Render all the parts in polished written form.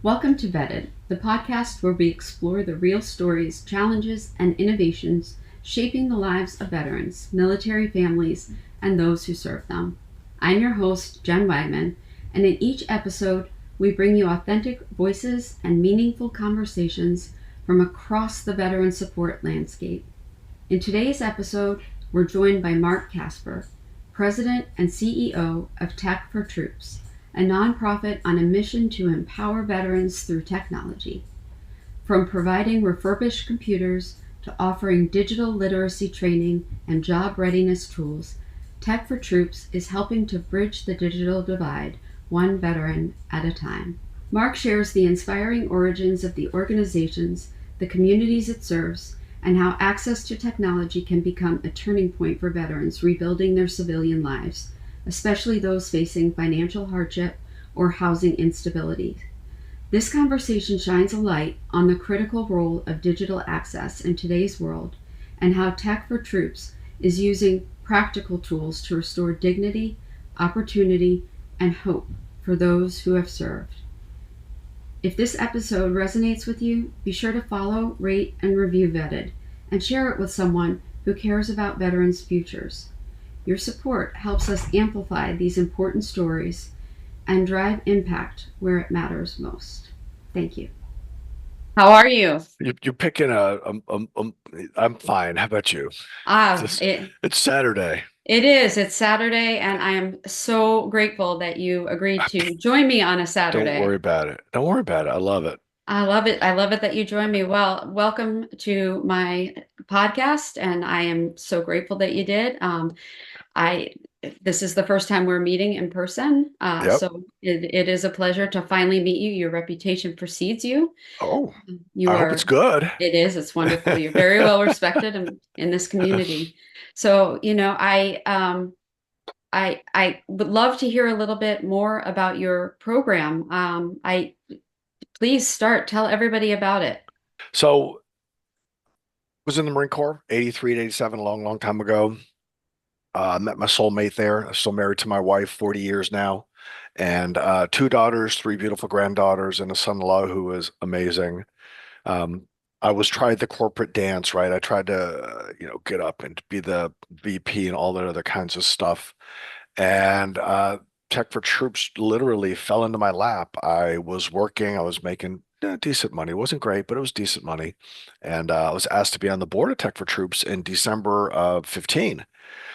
Welcome to Vetted, the podcast where we explore the real stories, challenges, and innovations shaping the lives of veterans, military families, and those who serve them. I'm your host, Jen Wagman, and in each episode, we bring you authentic voices and meaningful conversations from across the veteran support landscape. In today's episode, we're joined by Mark Casper, President and CEO of Tech4Troops, a nonprofit on a mission to empower veterans through technology. From providing refurbished computers to offering digital literacy training and job readiness tools, Tech4Troops is helping to bridge the digital divide, one veteran at a time. Mark shares the inspiring origins of the organizations, the communities it serves, and how access to technology can become a turning point for veterans rebuilding their civilian lives, especially those facing financial hardship or housing instability. This conversation shines a light on the critical role of digital access in today's world and how Tech4Troops is using practical tools to restore dignity, opportunity, and hope for those who have served. If this episode resonates with you, be sure to follow, rate, and review Vetted, and share it with someone who cares about veterans' futures. Your support helps us amplify these important stories and drive impact where it matters most. Thank you. How are you? You're picking I'm fine. How about you? It's Saturday. It is. It's Saturday, and I am so grateful that you agreed to join me on a Saturday. Don't worry about it. Don't worry about it. I love it. I love it. I love it that you joined me. Well, welcome to my podcast, and I am so grateful that you did. This is the first time we're meeting in person, Yep. so it is a pleasure to finally meet you. Your reputation precedes you. Oh, You I are. hope it's good. It is. It's wonderful. You're very well respected in this community. So, I would love to hear a little bit more about your program. Please start. Tell everybody about it. So, was in the Marine Corps, 83 to 87, a long, long time ago. I met my soulmate there. I'm still married to my wife, 40 years now, and two daughters, three beautiful granddaughters, and a son-in-law who is amazing. Um, I was tried the corporate dance, right? I tried to, get up and be the VP and all that other kinds of stuff. And Tech4Troops literally fell into my lap. I was working, I was making decent money. It wasn't great, but it was decent money. And I was asked to be on the board of Tech4Troops in December of 15.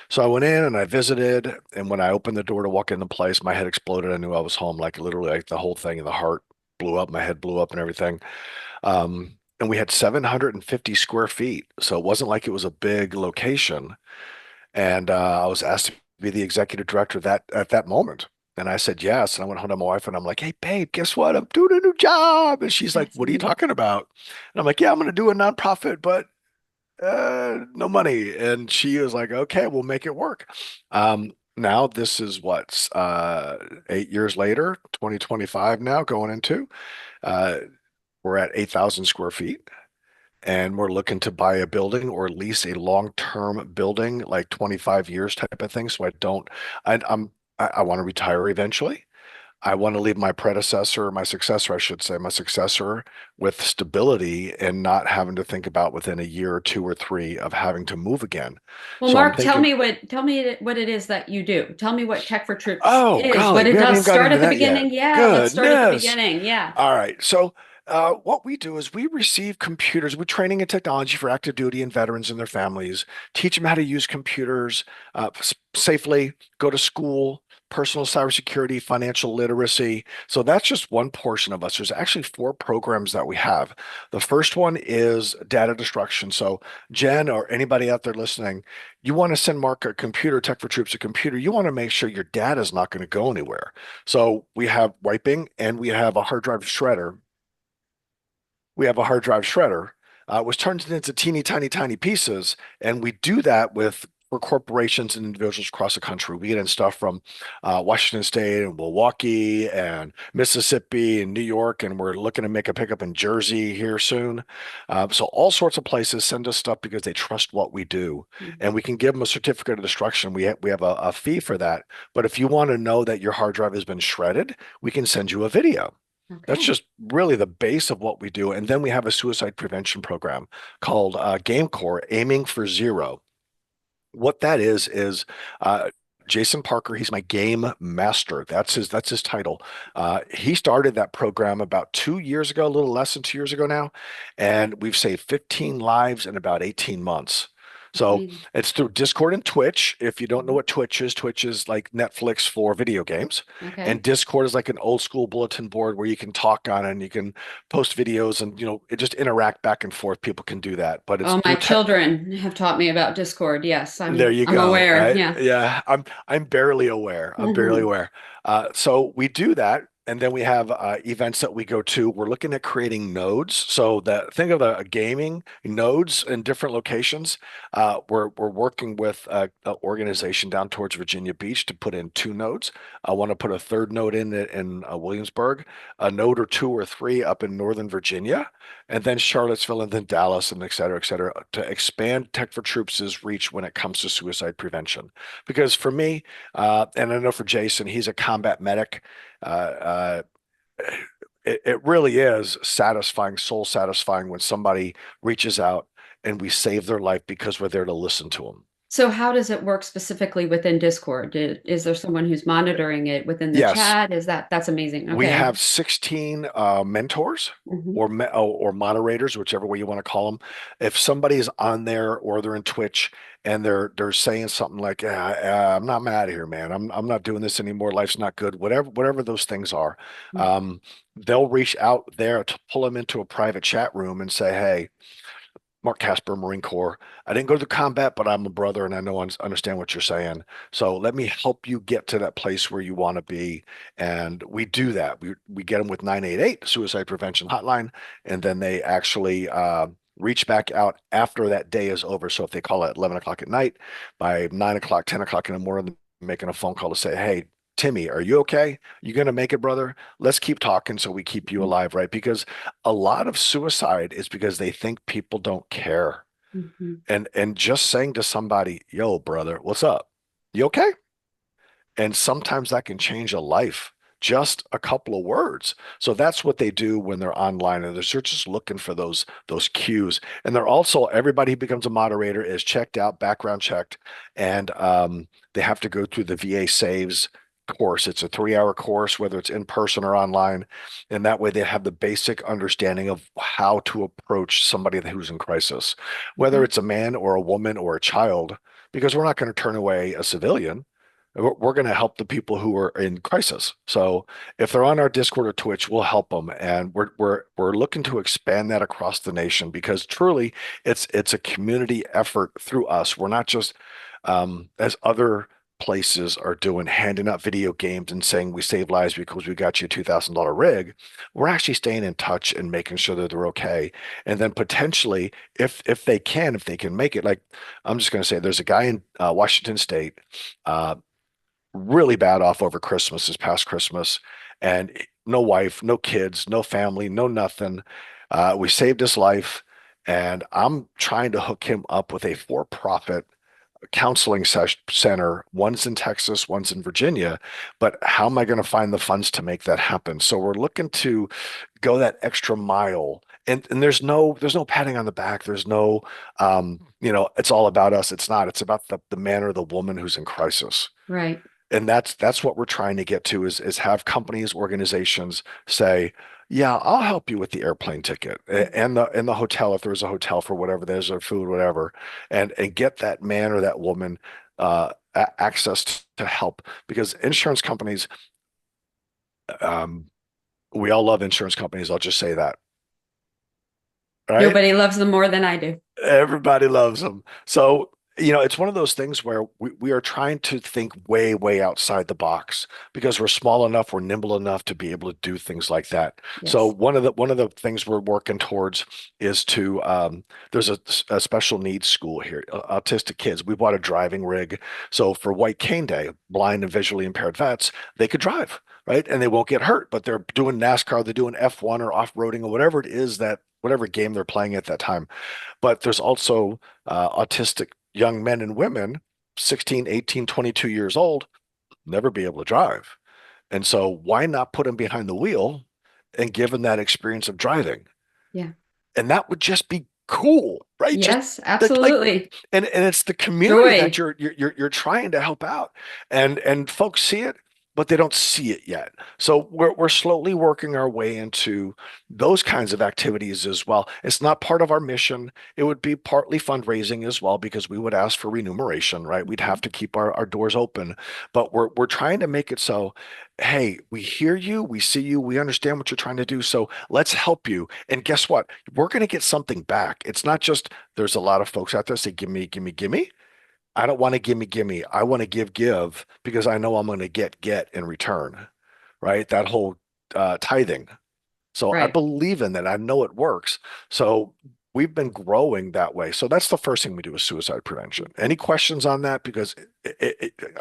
So I went in and I visited, and when I opened the door to walk in the place, my head exploded. I knew I was home, like literally, like the whole thing, and the heart blew up, my head blew up, and everything. And we had 750 square feet, so it wasn't like it was a big location. And I was asked to be the executive director that at that moment. And I said yes. And I went home to my wife and I'm like, hey, babe, guess what? I'm doing a new job. And she's like, That's what are you amazing. talking about? And I'm like, yeah, I'm going to do a nonprofit, but no money. And she was like, okay, we'll make it work. Now this is what, 8 years later, 2025 now going into, uh, we're at 8,000 square feet and we're looking to buy a building or lease a long-term building, like 25 years type of thing. So I don't, I want to retire eventually. I want to leave my predecessor, my successor, I should say, my successor with stability and not having to think about within a year or two or three of having to move again. Well, So I'm Mark, tell thinking, me what it is that you do. Tell me what Tech4Troops oh, is, what golly, it we haven't does. even got Start into at the that yet. beginning. Yeah, let's start at the Goodness. beginning. Yeah. All right. So, what we do is we receive computers. We're training in technology for active duty and veterans and their families, teach them how to use computers safely, go to school, personal cybersecurity, financial literacy. So that's just one portion of us. There's actually four programs that we have. The first one is data destruction. So, Jen or anybody out there listening, you want to send Mark a computer, Tech4Troops a computer, you want to make sure your data is not going to go anywhere. So we have wiping and we have a hard drive shredder. We have a hard drive shredder, which turns it into teeny tiny, tiny pieces. And we do that with for corporations and individuals across the country. We get in stuff from Washington State and Milwaukee and Mississippi and New York, and we're looking to make a pickup in Jersey here soon. So all sorts of places send us stuff because they trust what we do, and we can give them a certificate of destruction. We have a fee for that. But if you want to know that your hard drive has been shredded, we can send you a video. That's Okay. just really the base of what we do. And then we have a suicide prevention program called Game Core, Aiming for Zero. What that is uh, Jason Parker. He's my game master. That's his title. He started that program about 2 years ago, a little less than 2 years ago now, and we've saved 15 lives in about 18 months. So Amazing. it's through Discord and Twitch. If you don't know Mhm. what Twitch is like Netflix for video games, and Okay. Discord is like an old school bulletin board where you can talk on and you can post videos and it just interact back and forth. People can do that, but it's Oh, my through tech. children have taught me about Discord. Yes, There you I'm go, aware. right? Yeah. Yeah, I'm barely aware. I'm barely Hmm. aware. So we do that, and then we have events that we go to. We're looking at creating nodes. So that think of the gaming nodes in different locations. We're working with an organization down towards Virginia Beach to put in two nodes. I want to put a third node in Williamsburg, a node or two or three up in Northern Virginia, and then Charlottesville, and then Dallas, and et cetera, to expand Tech for Troops' reach when it comes to suicide prevention. Because for me, and I know for Jason, he's a combat medic. Uh, uh, it really is satisfying, soul satisfying when somebody reaches out and we save their life because we're there to listen to them. So how does it work specifically within Discord? Is there someone who's monitoring it within the Yes, chat? That's amazing. we Okay. have 16 mentors Hmm. or moderators, whichever way you want to call them. If somebody's on there or they're in Twitch and they're saying something like, I'm not mad here, man. I'm not doing this anymore. Life's not good. Whatever those things are, um, they'll reach out there to pull them into a private chat room and say, hey, Mark Casper, Marine Corps. I didn't go to the combat, but I'm a brother and I know I understand what you're saying. So let me help you get to that place where you want to be. And we do that. We get them with 988 Suicide Prevention Hotline, and then they actually reach back out after that day is over. So if they call at 11 o'clock at night, by 9 o'clock, 10 o'clock in the morning, making a phone call to say, hey, Timmy, are you okay? You gonna make it, brother? Let's keep talking so we keep you alive, right? Because a lot of suicide is because they think people don't care. Hmm. And just saying to somebody, yo, brother, what's up? You okay? And sometimes that can change a life. Just a couple of words. So that's what they do when they're online, and they're just looking for those cues. And they're also everybody who becomes a moderator is checked out, background checked, and they have to go through the VA Saves course. It's a 3 hour course, whether it's in person or online, and that way they have the basic understanding of how to approach somebody who's in crisis, whether Okay. it's a man or a woman or a child, because we're not going to turn away a civilian. We're going to help the people who are in crisis. So if they're on our Discord or Twitch, we'll help them, and we're looking to expand that across the nation because truly, it's a community effort through us. We're not just as other places are doing, handing out video games and saying we save lives because we got you a $2,000 rig. We're actually staying in touch and making sure that they're okay, and then potentially, if they can make it, like I'm just going to say, there's a guy in Washington State. Uh, really bad off over Christmas, this past Christmas, and no wife, no kids, no family, no nothing. We saved his life, and I'm trying to hook him up with a for-profit counseling center. One's in Texas, one's in Virginia, but how am I going to find the funds to make that happen? So we're looking to go that extra mile. And there's no patting on the back. There's no it's all about us. It's not. It's about the man or the woman who's in crisis. Right. And that's what we're trying to get to is have companies, organizations say, yeah, I'll help you with the airplane ticket and the hotel if there's a hotel for whatever there's or food, whatever, and get that man or that woman access to help because insurance companies, um, we all love insurance companies. I'll just say that, right? Nobody loves them more than I do. Everybody loves them. So, it's one of those things where we are trying to think way, way outside the box because we're small enough, we're nimble enough to be able to do things like that. So Yes. one of the things we're working towards is to there's a special needs school here, autistic kids. We bought a driving rig. So for White Cane Day, blind and visually impaired vets, they could drive, right? And they won't get hurt, but they're doing NASCAR, they're doing F1 or off-roading or whatever it is that whatever game they're playing at that time. But there's also autistic young men and women, 16, 18, 22 years old, never be able to drive. And so why not put them behind the wheel and give them that experience of driving. Yeah. And that would just be cool, right? Just Yes, like, absolutely. and it's the community that Joy. you're trying to help out, and folks see it, but they don't see it yet. So we're slowly working our way into those kinds of activities as well. It's not part of our mission. It would be partly fundraising as well because we would ask for remuneration, right? We'd have to keep our doors open, but we're trying to make it so, hey, we hear you, we see you, we understand what you're trying to do. So let's help you. And guess what? We're going to get something back. It's not just there's a lot of folks out there say, give me, give me, give me. I don't want to give me, give me. I want to give because I know I'm going to get in return, right? That whole tithing. So I Right. believe in that. I know it works. So we've been growing that way. So that's the first thing we do is suicide prevention. Any questions on that? Because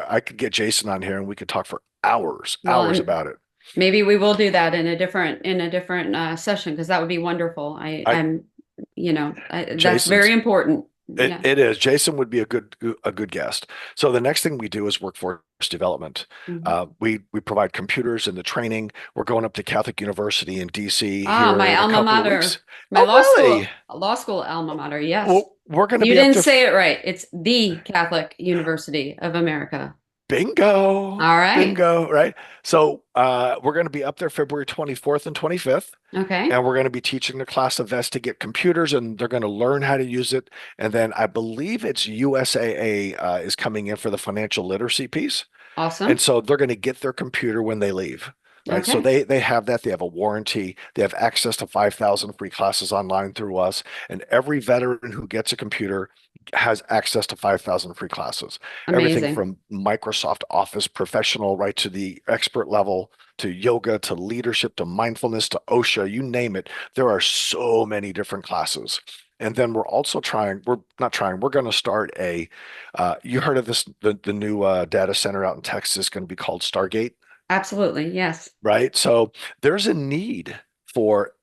I could get Jason on here and we could talk for hours, Well, hours and about it. maybe we will do that in a different session because that would be wonderful. I That's very Jason's important. It Yeah. it is. Jason would be a good guest. So the next thing we do is workforce development. Mhm. We provide computers and the training. We're going up to Catholic University in DC Ah, here my in a alma couple of weeks. mater, my Oh, really? law school alma mater. Yes. Well, we're going to You be up didn't there. say it right. It's the Catholic University of America. Bingo, All right. bingo, right? So we're going to be up there February 24th and 25th. Okay. And we're going to be teaching the class of vets to get computers and they're going to learn how to use it. And then I believe it's USAA is coming in for the financial literacy piece. And Awesome. so they're going to get their computer when they leave, right? So Okay. they have that. They have a warranty. They have access to 5,000 free classes online through us. And every veteran who gets a computer has access to 5,000 free classes. Everything Amazing. from Microsoft Office professional right to the expert level to yoga to leadership to mindfulness to OSHA, you name it. There are so many different classes. And then we're not trying, we're going to start you heard of this, the new data center out in Texas going to be called Stargate, Absolutely. Yes. right? So there's a need for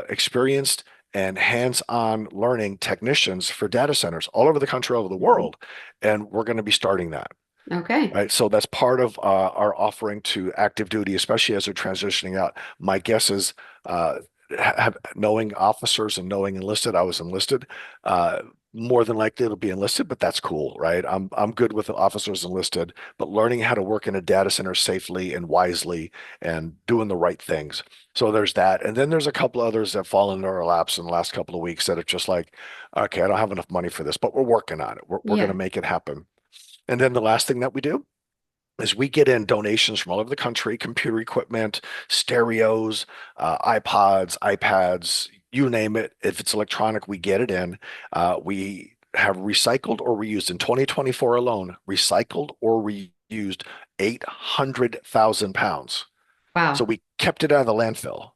experienced and hands-on learning technicians for data centers all over the country, all over the Mhm. world. And we're going to be starting that. Okay. Right. So that's part of our offering to active duty, especially as they're transitioning out. My guess is knowing officers and knowing enlisted, I was enlisted. Uh, More than likely it'll be enlisted, but that's cool, right? I'm good with the officers enlisted, but learning how to work in a data center safely and wisely and doing the right things. So there's that. And then there's a couple others that fall into our laps in the last couple of weeks that are just like, okay, I don't have enough money for this, but we're working on it. We're going to Yeah. make it happen. And then the last thing that we do is we get in donations from all over the country, computer equipment, stereos, iPods, iPads, you name it. If it's electronic, we get it in. We have recycled or reused in 2024 alone, recycled or reused 800,000 pounds. So Wow. we kept it out of the landfill.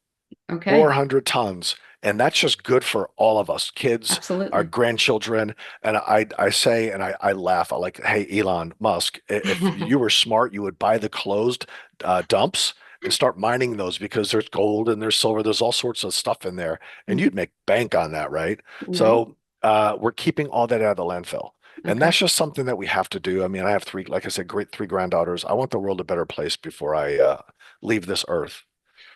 Okay. 400 tons. And that's just good for all of us, kids, our Absolutely. grandchildren. And I say, and I laugh, I like, hey, Elon Musk, if you were smart, you would buy the closed dumps and start mining those because there's gold and there's silver, there's all sorts of stuff in there, and you'd make bank on that, right? Right. So we're keeping all that out of the landfill. And Okay. that's just something that we have to do. I mean, I have three, like I said, great three granddaughters. I want the world a better place before I leave this earth.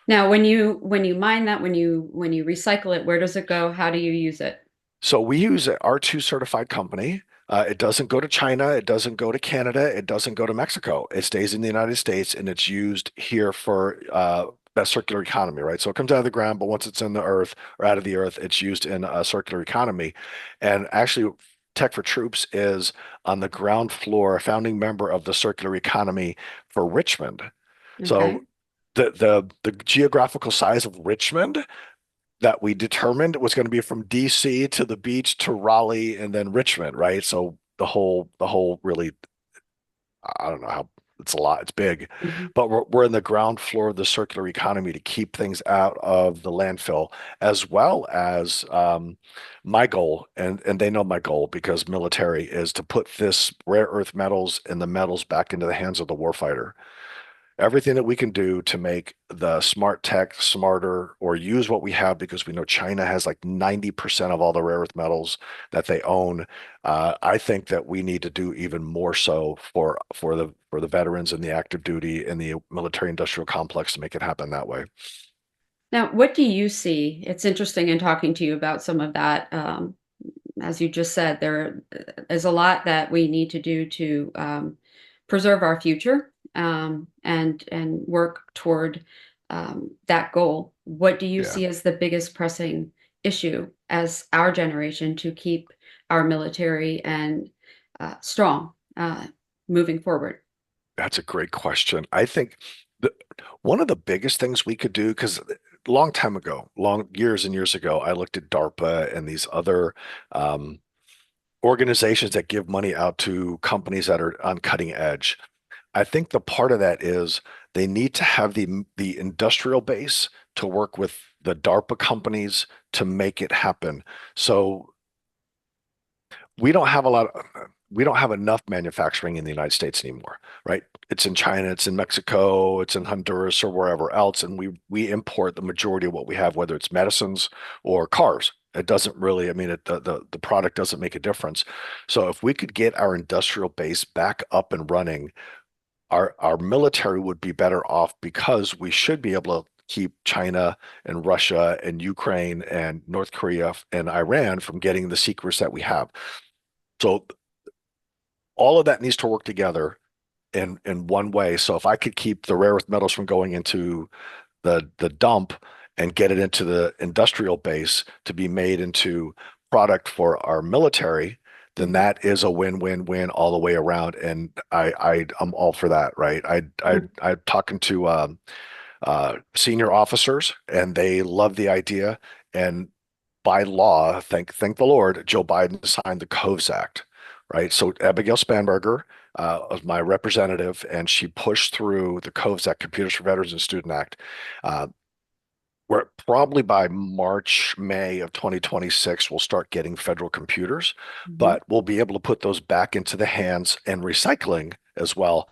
Now, when you mine that, when you recycle it, where does it go? How do you use it? So we use an R2 certified company. It doesn't go to China. It doesn't go to Canada. It doesn't go to Mexico. It stays in the United States and it's used here for that circular economy, right? So it comes out of the ground, but once it's in the earth or out of the earth, it's used in a circular economy. And actually, Tech for Troops is on the ground floor, a founding member of the circular economy for Richmond. Okay. So the geographical size of Richmond that we determined was going to be from DC to the beach to Raleigh and then Richmond, right? So the whole really, I don't know how it's a lot, it's big, Mhm. but we're in the ground floor of the circular economy to keep things out of the landfill, as well as my goal, and they know my goal because military is to put this rare earth metals and the metals back into the hands of the warfighter. Everything that we can do to make the smart tech smarter or use what we have because we know China has like 90% of all the rare earth metals that they own. I think that we need to do even more so for the veterans and the active duty and the military industrial complex to make it happen that way. Now, what do you see? It's interesting in talking to you about some of that. As you just said, there is a lot that we need to do to preserve our future and work toward that goal. What do you Yeah, see as the biggest pressing issue as our generation to keep our military and strong moving forward? that's a great question. I think the, one of the biggest things we could do, because a long time ago, long years and years ago, I looked at DARPA and these other um, organizations that give money out to companies that are on cutting edge. I think the part of that is they need to have the industrial base to work with the DARPA companies to make it happen. So we don't have a lot of, we don't have enough manufacturing in the United States anymore, right? It's in China, it's in Mexico, it's in Honduras or wherever else, and we import the majority of what we have, whether it's medicines or cars. It doesn't really, I mean, the product doesn't make a difference. So if we could get our industrial base back up and running, our military would be better off because we should be able to keep China and Russia and Ukraine and North Korea and Iran from getting the secrets that we have. So all of that needs to work together in one way. So if I could keep the rare earth metals from going into the dump and get it into the industrial base to be made into product for our military, then Mhm. that is a win-win-win all the way around. And I'm all for that, right? I'm talking to senior officers, and they love the idea. And by law, thank the Lord, Joe Biden signed the COVES Act, right? So Abigail Spanberger was my representative, and she pushed through the COVES Act, Computers for Veterans and Student Act. Uh, where probably by March, May of 2026, we'll start getting federal computers, Mhm. but we'll be able to put those back into the hands and recycling as well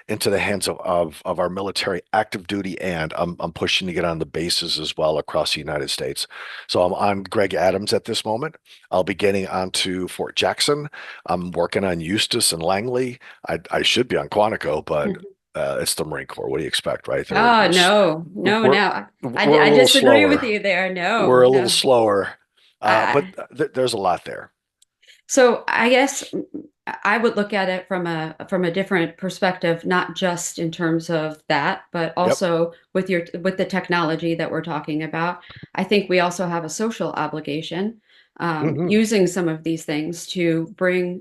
into the hands of our military active duty, and I'm pushing to get on the bases as well across the United States. So I'm on Greg Adams at this moment. I'll be getting onto Fort Jackson. I'm working on Eustis and Langley. I should be on Quantico, but it's the Marine Corps. What do you expect, right? They're a Oh, little, no, no, we're no. we're a I little disagree with slower. you there. We're No, a little no. slower, but I, there's a lot there. So I guess I would look at it from a different perspective, not just in terms of that, but Yep. also with the technology that we're talking about. I think we also have a social obligation Hmm. using some of these things to bring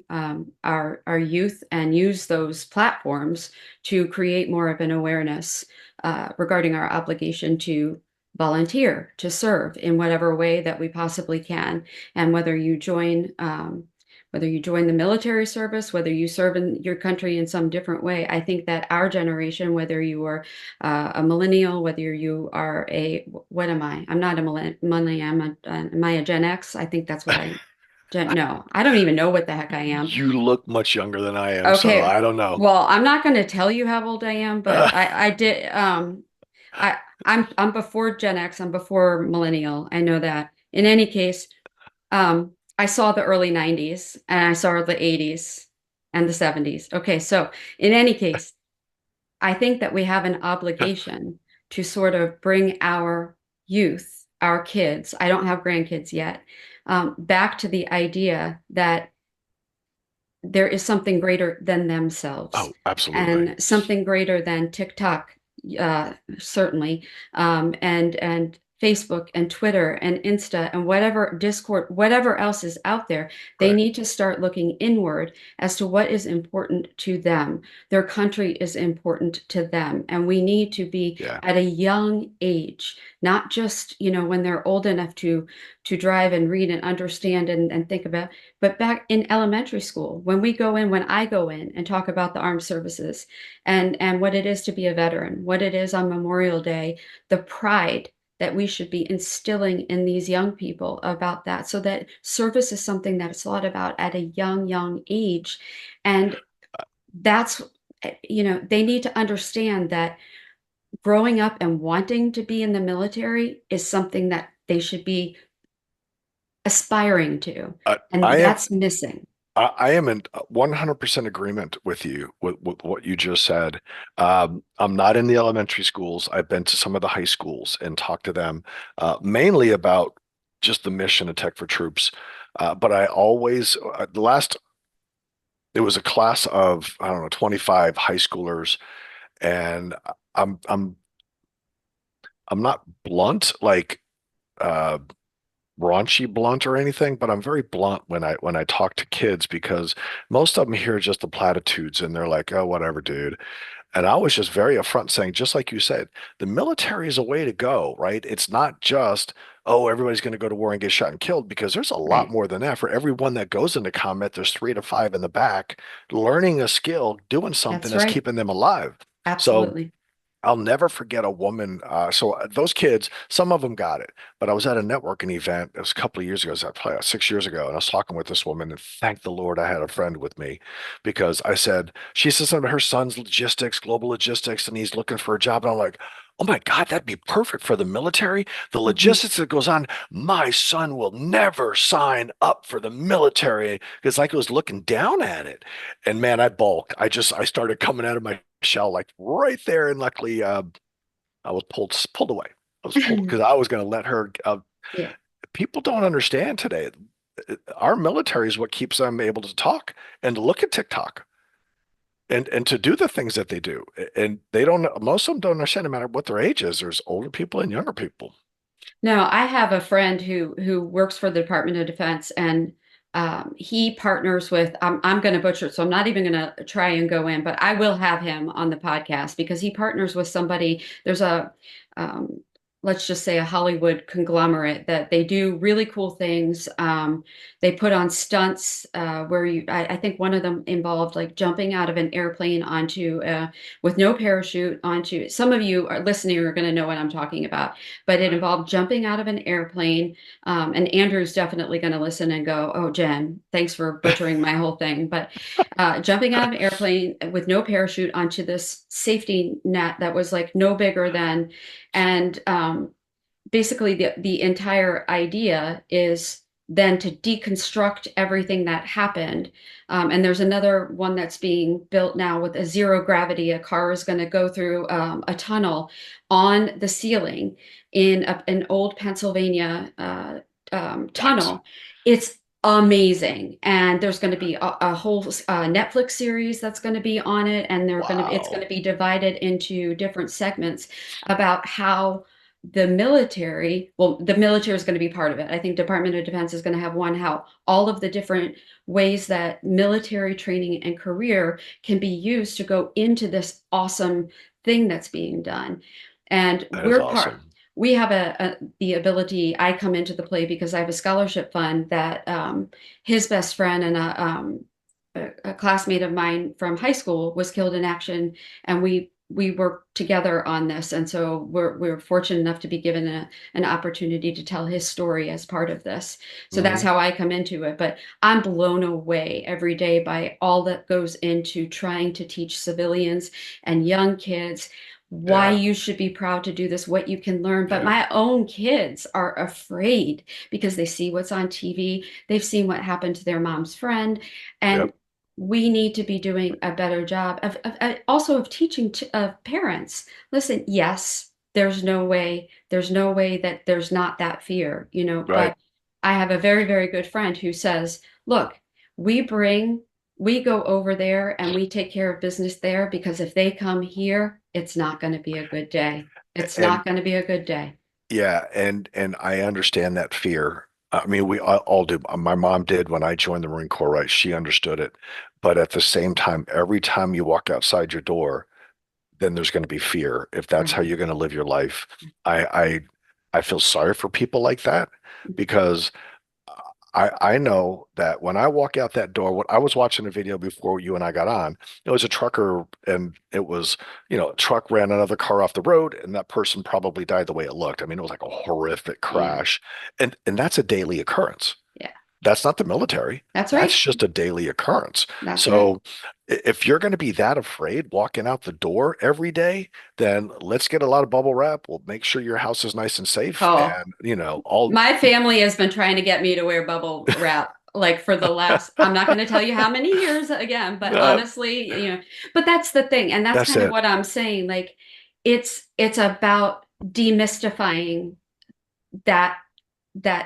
our youth and use those platforms to create more of an awareness regarding our obligation to volunteer, to serve in whatever way that we possibly can, and whether you join the military service, whether you serve in your country in some different way. I think that our generation, whether you are a millennial, whether you are what am I? I'm not a millennial. Am I a Gen X? I think that's what no, I don't even know what the heck I am. You look much younger than I am, so Okay. I don't know. Well, I'm not going to tell you how old I am, but I did, I, I'm before Gen X. I'm before millennial. I know that. In any case, I saw the early 90s and I saw the 80s and the 70s. Okay, so in any case, I think that we have an obligation to sort of bring our youth, our kids, I don't have grandkids yet, back to the idea that there is something greater than themselves Oh, absolutely. and something greater than TikTok, certainly, and Facebook and Twitter and Insta and whatever Discord, whatever else is out there. They Right. need to start looking inward as to what is important to them. Their country is important to them, and we need to be Yeah. at a young age, not just when they're old enough to drive and read and understand and think about, but back in elementary school, when I go in and talk about the armed services and what it is to be a veteran, what it is on Memorial Day, the pride that we should be instilling in these young people about that, so that service is something that is thought about at a young age. And that's, they need to understand that growing up and wanting to be in the military is something that they should be aspiring to. I, And I have that's missing. I am in 100% agreement with you with what you just said. I'm not in the elementary schools. I've been to some of the high schools and talked to them mainly about just the mission of Tech for Troops. But I always, the last, it was a class of, I don't know, 25 high schoolers, and I'm I'm I'm not blunt like uh raunchy blunt or anything, but I'm very blunt when I talk to kids because most of them hear just the platitudes and they're like, "Oh, whatever, dude." And I was just very upfront saying, just like you said, the military is a way to go, right? It's not just, oh, everybody's going to go to war and get shot and killed, because there's a lot Right. more than that. For everyone that goes into combat, there's 3 to 5 in the back learning a skill, doing something That's that's right. keeping them alive. So Absolutely. I'll never forget a woman. Those kids, some of them got it, but I was at a networking event. It was a couple of years ago, it was probably 6 years ago, and I was talking with this woman. And thank the Lord I had a friend with me, because she said something about her son's logistics, global logistics, and he's looking for a job. And I'm like, oh my God, that'd be perfect for the military. The Hmm. logistics that goes on. My son will never sign up for the military, because like I was looking down at it. And man, I balked. I started coming out of my shell like right there, and luckily I was pulled away. I was pulled because I was going to let her. Yeah. People don't understand today. Our military is what keeps them able to talk and to look at TikTok and to do the things that they do. And they don't. Most of them don't understand, no matter what their age is. There's older people and younger people. Now, I have a friend who works for the Department of Defense, and he partners with. I'm going to butcher it, so I'm not even going to try and go in, but I will have him on the podcast because he partners with somebody. There's a um, let's just say a Hollywood conglomerate that they do really cool things. They put on stunts where I think one of them involved like jumping out of an airplane onto with no parachute onto. Some of you are listening are going to know what I'm talking about, but it involved jumping out of an airplane. And Andrew's definitely going to listen and go, "Oh, Jen, thanks for butchering my whole thing." But jumping out of an airplane with no parachute onto this safety net that was like no bigger than, and basically the entire idea is then to deconstruct everything that happened. And there's another one that's being built now with a zero gravity. A car is going to go through a tunnel on the ceiling in an old Pennsylvania What? tunnel. It's amazing. And there's going to be a whole Netflix series that's going to be on it. And it's going Wow. to be divided into different segments about how the military is going to be part of it. I think Department of Defense is going to have one, how all of the different ways that military training and career can be used to go into this awesome thing that's being done. And That is awesome. we have the ability. I come into the play because I have a scholarship fund that his best friend and a classmate of mine from high school was killed in action, and we worked together on this, and so we're fortunate enough to be given an opportunity to tell his story as part of this. So that's Hmm. how I come into it. But I'm blown away every day by all that goes into trying to teach civilians and young kids why Yeah. you should be proud to do this, what you can learn. But Yeah. my own kids are afraid because they see what's on TV, they've seen what happened to their mom's friend, and Yep. we need to be doing a better job also of teaching parents. Listen, yes, there's no way that there's not that fear, Right. but I have a very, very good friend who says, look, we bring, we go over there and we take care of business there because if they come here, it's not going to be a good day. It's And not going to be a good day. yeah, and I understand that fear. I mean, we all do. My mom did when I joined the Marine Corps, right? She understood it. But at the same time, every time you walk outside your door, then there's going to be fear if that's how Right. you're going to live your life. I I I feel sorry for people like that, because I know that when I walk out that door, what I was watching a video before you and I got on, it was a trucker, and it was, a truck ran another car off the road, and that person probably died the way it looked. I mean, it was like a horrific Yeah. crash. And that's a daily occurrence. Yeah. That's not the military. That's That's right. just a daily occurrence. That's right. So if you're going to be that afraid walking out the door every day, then let's get a lot of bubble wrap. We'll make sure your house is nice and safe, Oh, and all. my family has been trying to get me to wear bubble wrap like for the last, I'm not going to tell you how many years again, but Uh, honestly, but that's the thing. And that's that's kind of it. what I'm saying. Like it's about demystifying that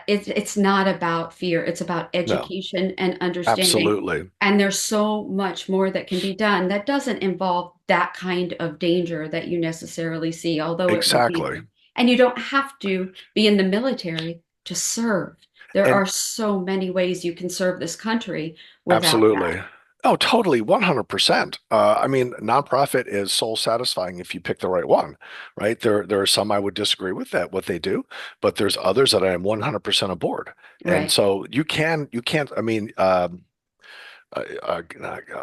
it's not about fear. It's about No, education and understanding. absolutely. And there's so much more that can be done that doesn't involve that kind of danger that you necessarily see, although it will be Exactly. there. And you don't have to be in the military to serve. There And are so many ways you can serve this country without that. absolutely. Oh, totally. 100%. I mean, nonprofit is soul satisfying if you pick the right one, right? There are some I would disagree with that, what they do, but there's others that I am 100% aboard. And Right. so you can't, I mean,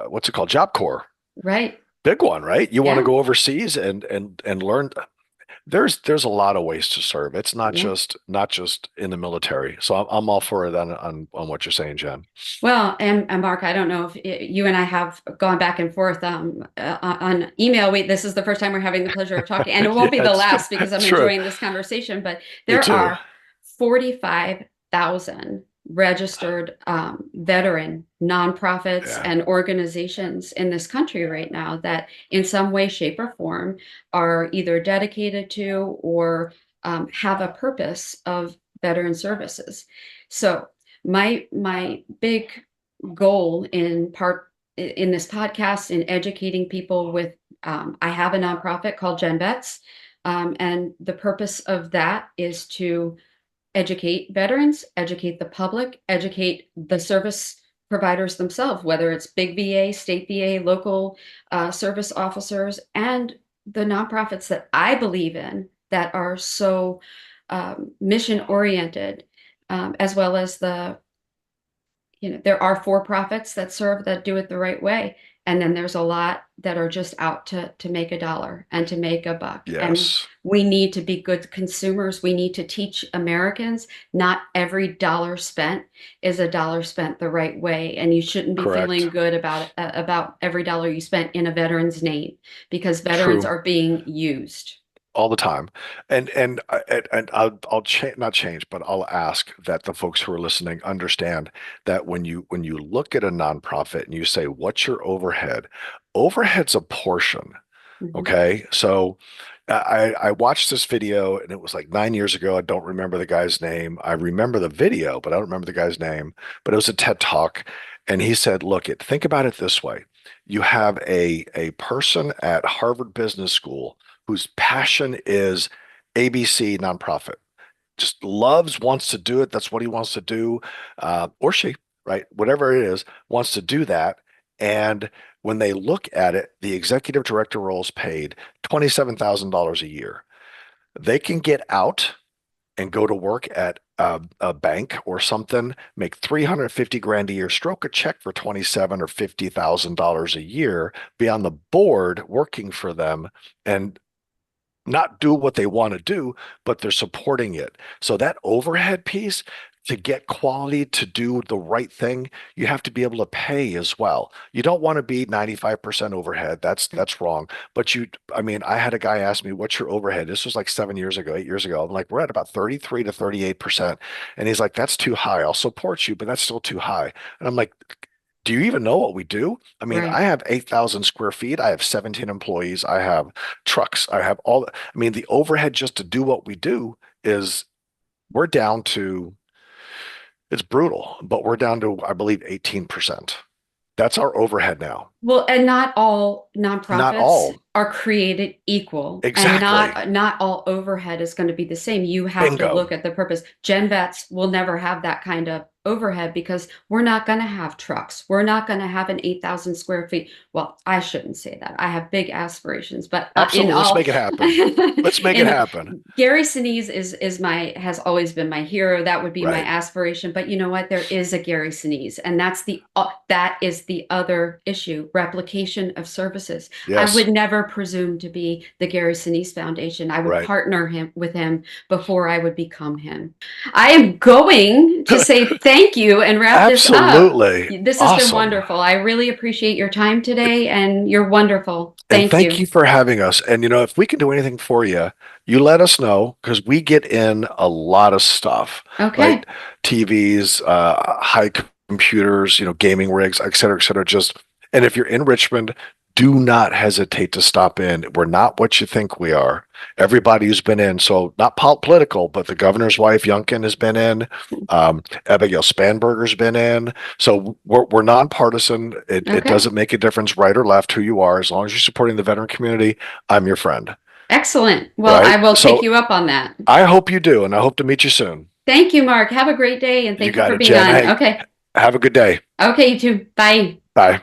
what's it called? Job Corps, Right. big one, right? You want to Yeah. go overseas and learn. There's a lot of ways to serve. It's Yeah. not just in the military. So I'm all for it on what you're saying, Jen. Well, and Mark, I don't know if you and I have gone back and forth on email. This is the first time we're having the pleasure of talking, and it Yeah, won't be the last because I'm true. enjoying this conversation. But Me there too. are 45,000 registered veteran nonprofits Yeah. and organizations in this country right now that, in some way, shape, or form, are either dedicated to or have a purpose of veteran services. So my big goal in this podcast in educating people with I have a nonprofit called Gen Vets, and the purpose of that is to educate veterans, educate the public, educate the service providers themselves, whether it's big VA, state VA, local service officers, and the nonprofits that I believe in that are so mission oriented, as well as there are for-profits that serve that do it the right way. And then there's a lot that are just out to make a dollar and to make a buck. And Yes. we need to be good consumers. We need to teach Americans not every dollar spent is a dollar spent the right way. And you shouldn't be feeling Correct. good about every dollar you spent in a veteran's name because veterans True. are being used. All the time. And I'll change, not change, but I'll ask that the folks who are listening understand that when you look at a nonprofit and you say, what's your overhead? Overhead's a portion. Mhm. Okay. So I watched this video and it was like 9 years ago. I don't remember the guy's name. I remember the video, but I don't remember the guy's name. But it was a TED Talk. And he said, think about it this way. You have a person at Harvard Business School whose passion is ABC nonprofit, just loves, wants to do it. That's what he wants to do, or she, right? Whatever it is, wants to do that. And when they look at it, the executive director role is paid $27,000 a year. They can get out and go to work at a bank or something, make 350 grand a year, stroke a check for 27 or $50,000 a year, be on the board working for them, and not do what they want to do, but they're supporting it. So that overhead piece, to get quality, to do the right thing, you have to be able to pay as well. You don't want to be 95% overhead. That's wrong. But I mean, I had a guy ask me, what's your overhead? This was like 7 years ago, 8 years ago. I'm like, we're at about 33 to 38%. And he's like, that's too high. I'll support you, but that's still too high. And I'm like, do you even know what we do? I mean, I Right. have 8,000 square feet. I have 17 employees. I have trucks. I have I mean, the overhead just to do what we do is we're down to, it's brutal, but we're down to, I believe, 18%. That's our overhead now. Well, and not all Not nonprofits all. are created equal, and Exactly. not all overhead is going to be the same. You have to Bingo. look at the purpose. Gen Vets will never have that kind of overhead because we're not going to have trucks. We're not going to have an 8,000 square feet. Well, I shouldn't say that. I have big aspirations, but in Absolutely. Let's all, make it happen. Let's make it in happen. Gary Sinise is my has always been my hero. That would be my Right. aspiration. But you know what? There is a Gary Sinise, and that is the other issue: replication of services. I Yes. would never presume to be the Gary Sinise Foundation. I would Right. partner him with him before I would become him. I am going to say thank you and wrap this up. Absolutely. This has been Awesome. wonderful. I really appreciate your time today, and you're wonderful. And Thank thank you. you for having us. And if we can do anything for you, you let us know because we get in a lot of stuff, Okay. right? TVs, hike computers, gaming rigs, et cetera, et cetera. And if you're in Richmond, do not hesitate to stop in. We're not what you think we are. Everybody who's been in, so not political, but the governor's wife, Youngkin, has been in. Abigail Spanberger's been in. So we're nonpartisan. It Okay. doesn't make a difference right or left who you are. As long as you're supporting the veteran community, I'm your friend. Excellent. Well, Right? I will So take you up on that. I hope you do, and I hope to meet you soon. Thank you, Mark. Have a great day, and thank you got for it, being Jen. on. Hey, Okay. have a good day. Okay, you too. Bye. Bye.